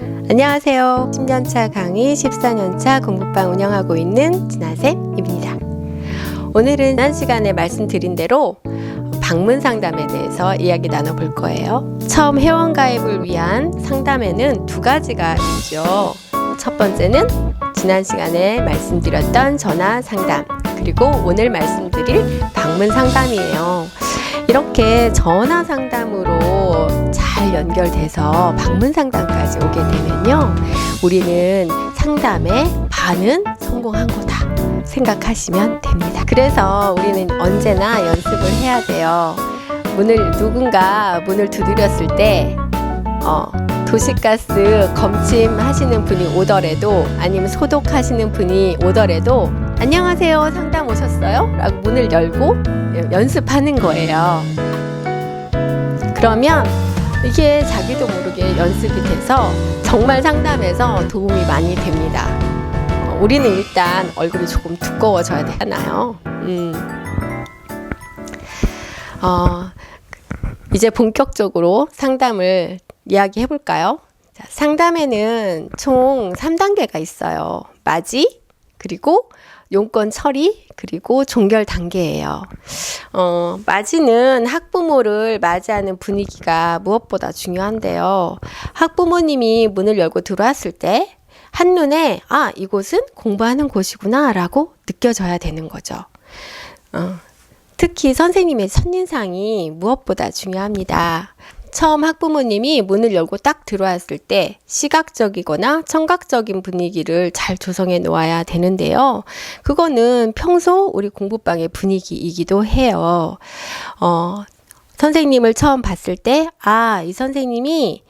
안녕하세요. 10년차 강의 14년차 공부방 운영하고 있는 진아쌤입니다. 오늘은 지난 시간에 말씀드린 대로 방문 상담에 대해서 이야기 나눠볼 거예요. 처음 회원가입을 위한 상담에는 두 가지가 있죠. 첫 번째는 지난 시간에 말씀드렸던 전화 상담, 그리고 오늘 말씀드릴 방문 상담이에요. 이렇게 전화 상담으로 잘 연결돼서 방문 상담까지 오게 되면요, 우리는 상담의 반은 성공한 거다 생각하시면 됩니다. 그래서 우리는 언제나 연습을 해야 돼요. 누군가 문을 두드렸을 때 도시가스 검침하시는 분이 오더라도, 아니면 소독하시는 분이 오더라도 안녕하세요, 상담 오셨어요? 라고 문을 열고 연습하는 거예요. 그러면 이게 자기도 모르게 연습이 돼서 정말 상담에서 도움이 많이 됩니다. 우리는 일단 얼굴이 조금 두꺼워져야 되잖아요. 이제 본격적으로 상담을 이야기해 볼까요? 자, 상담에는 총 3단계가 있어요. 맞이, 그리고 용건 처리, 그리고 종결 단계예요. 맞이는 학부모를 맞이하는 분위기가 무엇보다 중요한데요. 학부모님이 문을 열고 들어왔을 때 한눈에 이곳은 공부하는 곳이구나 라고 느껴져야 되는 거죠. 특히 선생님의 첫인상이 무엇보다 중요합니다. 처음 학부모님이 문을 열고 딱 들어왔을 때 시각적이거나 청각적인 분위기를 잘 조성해 놓아야 되는데요. 그거는 평소 우리 공부방의 분위기이기도 해요. 선생님을 처음 봤을 때 이 선생님이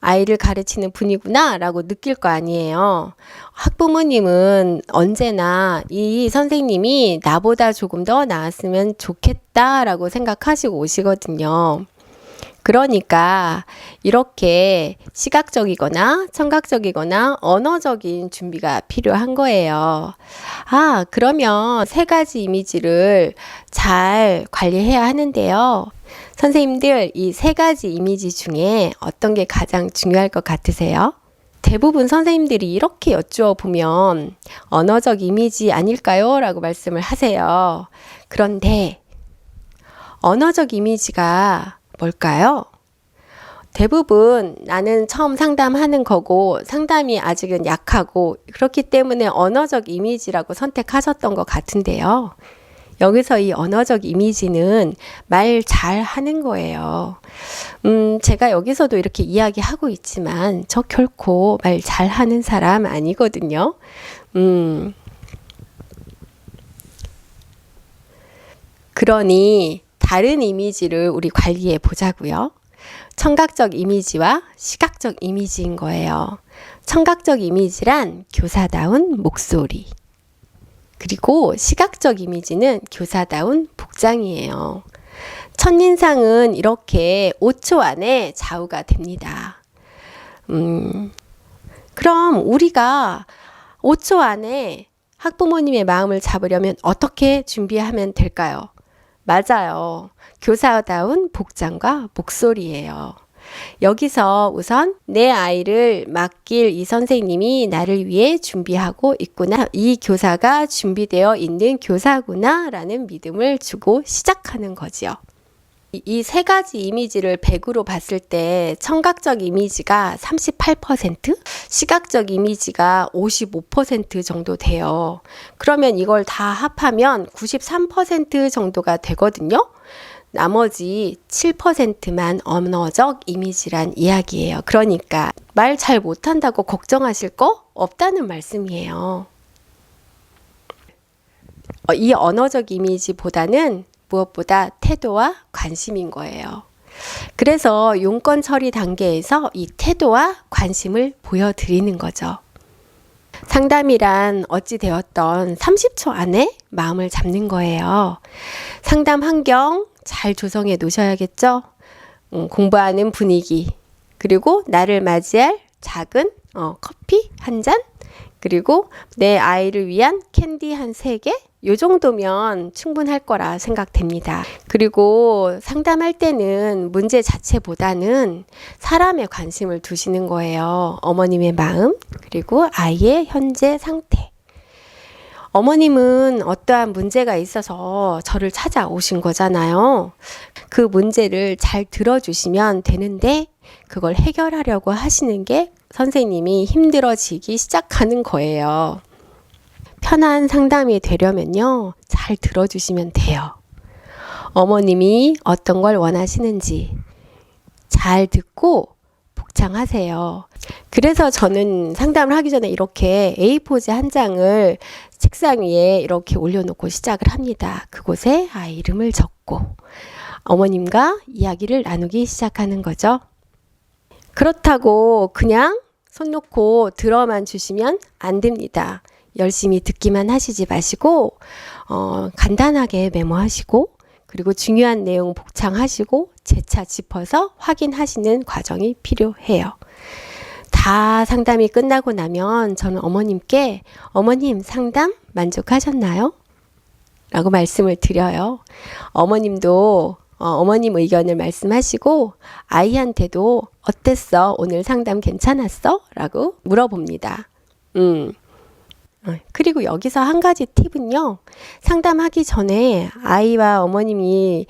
아이를 가르치는 분이구나 라고 느낄 거 아니에요. 학부모님은 언제나 이 선생님이 나보다 조금 더 나았으면 좋겠다 라고 생각하시고 오시거든요. 그러니까 이렇게 시각적이거나 청각적이거나 언어적인 준비가 필요한 거예요. 그러면 세 가지 이미지를 잘 관리해야 하는데요. 선생님들, 이 세 가지 이미지 중에 어떤 게 가장 중요할 것 같으세요? 대부분 선생님들이 이렇게 여쭈어 보면 언어적 이미지 아닐까요? 라고 말씀을 하세요. 그런데 언어적 이미지가 뭘까요? 대부분 나는 처음 상담하는 거고 상담이 아직은 약하고 그렇기 때문에 언어적 이미지라고 선택하셨던 것 같은데요. 여기서 이 언어적 이미지는 말 잘하는 거예요. 제가 여기서도 이렇게 이야기하고 있지만 저 결코 말 잘하는 사람 아니거든요. 그러니 다른 이미지를 우리 관리해 보자고요. 청각적 이미지와 시각적 이미지인 거예요. 청각적 이미지란 교사다운 목소리, 그리고 시각적 이미지는 교사다운 복장이에요. 첫인상은 이렇게 5초 안에 좌우가 됩니다. 그럼 우리가 5초 안에 학부모님의 마음을 잡으려면 어떻게 준비하면 될까요? 맞아요. 교사다운 복장과 목소리예요. 여기서 우선 내 아이를 맡길 이 선생님이 나를 위해 준비하고 있구나. 이 교사가 준비되어 있는 교사구나 라는 믿음을 주고 시작하는 거지요. 이 세 가지 이미지를 100으로 봤을 때 청각적 이미지가 38%, 시각적 이미지가 55% 정도 돼요. 그러면 이걸 다 합하면 93% 정도가 되거든요. 나머지 7%만 언어적 이미지란 이야기예요. 그러니까 말 잘 못한다고 걱정하실 거 없다는 말씀이에요. 이 언어적 이미지보다는 무엇보다 태도와 관심인 거예요. 그래서 용건 처리 단계에서 이 태도와 관심을 보여드리는 거죠. 상담이란 어찌 되었던 30초 안에 마음을 잡는 거예요. 상담 환경 잘 조성해 놓으셔야겠죠? 공부하는 분위기, 그리고 나를 맞이할 작은 커피 한 잔, 그리고 내 아이를 위한 캔디 한 3개, 요 정도면 충분할 거라 생각됩니다. 그리고 상담할 때는 문제 자체보다는 사람의 관심을 두시는 거예요. 어머님의 마음, 그리고 아이의 현재 상태. 어머님은 어떠한 문제가 있어서 저를 찾아오신 거잖아요. 그 문제를 잘 들어주시면 되는데 그걸 해결하려고 하시는 게 선생님이 힘들어지기 시작하는 거예요. 편한 상담이 되려면요, 잘 들어주시면 돼요. 어머님이 어떤 걸 원하시는지 잘 듣고 복창하세요. 그래서 저는 상담을 하기 전에 이렇게 A4지 한 장을 책상 위에 이렇게 올려놓고 시작을 합니다. 그곳에 아이 이름을 적고 어머님과 이야기를 나누기 시작하는 거죠. 그렇다고 그냥 손 놓고 들어만 주시면 안 됩니다. 열심히 듣기만 하시지 마시고 간단하게 메모하시고 그리고 중요한 내용 복창하시고 재차 짚어서 확인하시는 과정이 필요해요. 다 상담이 끝나고 나면 저는 어머님께 어머님 상담 만족하셨나요? 라고 말씀을 드려요. 어머님도 어머님 의견을 말씀하시고 아이한테도 어땠어? 오늘 상담 괜찮았어? 라고 물어봅니다. 그리고 여기서 한 가지 팁은요. 상담하기 전에 아이와 어머님이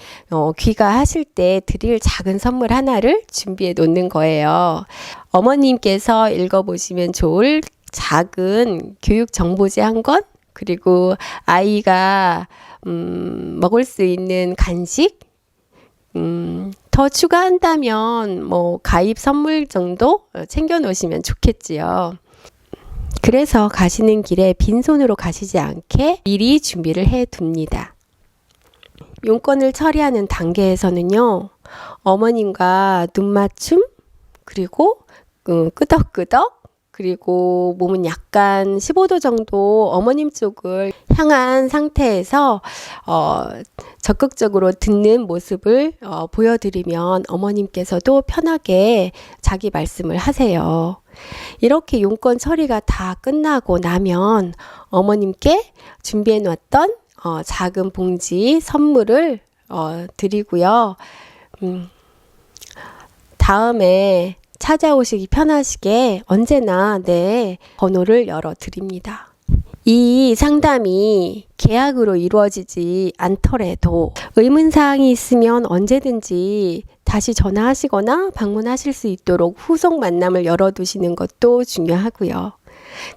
귀가하실 때 드릴 작은 선물 하나를 준비해 놓는 거예요. 어머님께서 읽어보시면 좋을 작은 교육 정보지 한 권, 그리고 아이가 먹을 수 있는 간식, 더 추가한다면 뭐 가입 선물 정도 챙겨 놓으시면 좋겠지요. 그래서 가시는 길에 빈손으로 가시지 않게 미리 준비를 해 둡니다. 용건을 처리하는 단계에서는요, 어머님과 눈맞춤, 그리고 끄덕끄덕, 그리고 몸은 약간 15도 정도 어머님 쪽을 향한 상태에서 적극적으로 듣는 모습을 보여드리면 어머님께서도 편하게 자기 말씀을 하세요. 이렇게 용건 처리가 다 끝나고 나면 어머님께 준비해 놨던 작은 봉지 선물을 드리고요. 다음에 찾아오시기 편하시게 언제나 내 번호를 열어 드립니다. 이 상담이 계약으로 이루어지지 않더라도 의문사항이 있으면 언제든지 다시 전화하시거나 방문하실 수 있도록 후속 만남을 열어두시는 것도 중요하고요.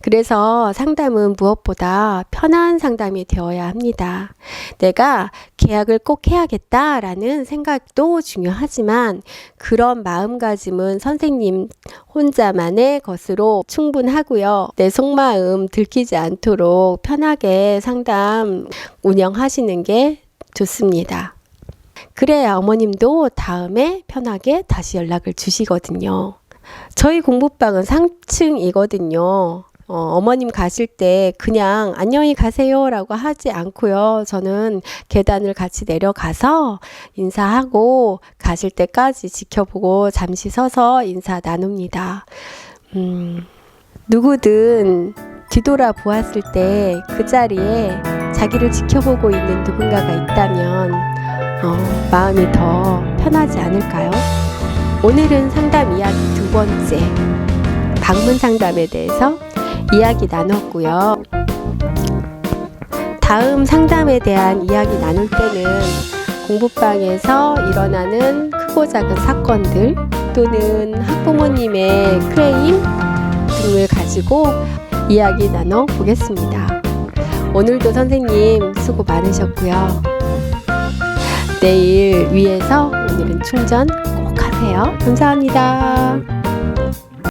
그래서 상담은 무엇보다 편한 상담이 되어야 합니다. 내가 계약을 꼭 해야겠다라는 생각도 중요하지만 그런 마음가짐은 선생님 혼자만의 것으로 충분하고요. 내 속마음 들키지 않도록 편하게 상담 운영하시는 게 좋습니다. 그래야 어머님도 다음에 편하게 다시 연락을 주시거든요. 저희 공부방은 3층이거든요. 어머님 가실 때 그냥 안녕히 가세요 라고 하지 않고요. 저는 계단을 같이 내려가서 인사하고 가실 때까지 지켜보고 잠시 서서 인사 나눕니다. 누구든 뒤돌아 보았을 때 그 자리에 자기를 지켜보고 있는 누군가가 있다면 마음이 더 편하지 않을까요? 오늘은 상담 이야기 두 번째, 방문 상담에 대해서 이야기 나눴고요. 다음 상담에 대한 이야기 나눌 때는 공부방에서 일어나는 크고 작은 사건들 또는 학부모님의 클레임 등을 가지고 이야기 나눠 보겠습니다. 오늘도 선생님 수고 많으셨고요. 내일 위해서 오늘은 충전 꼭 하세요. 감사합니다.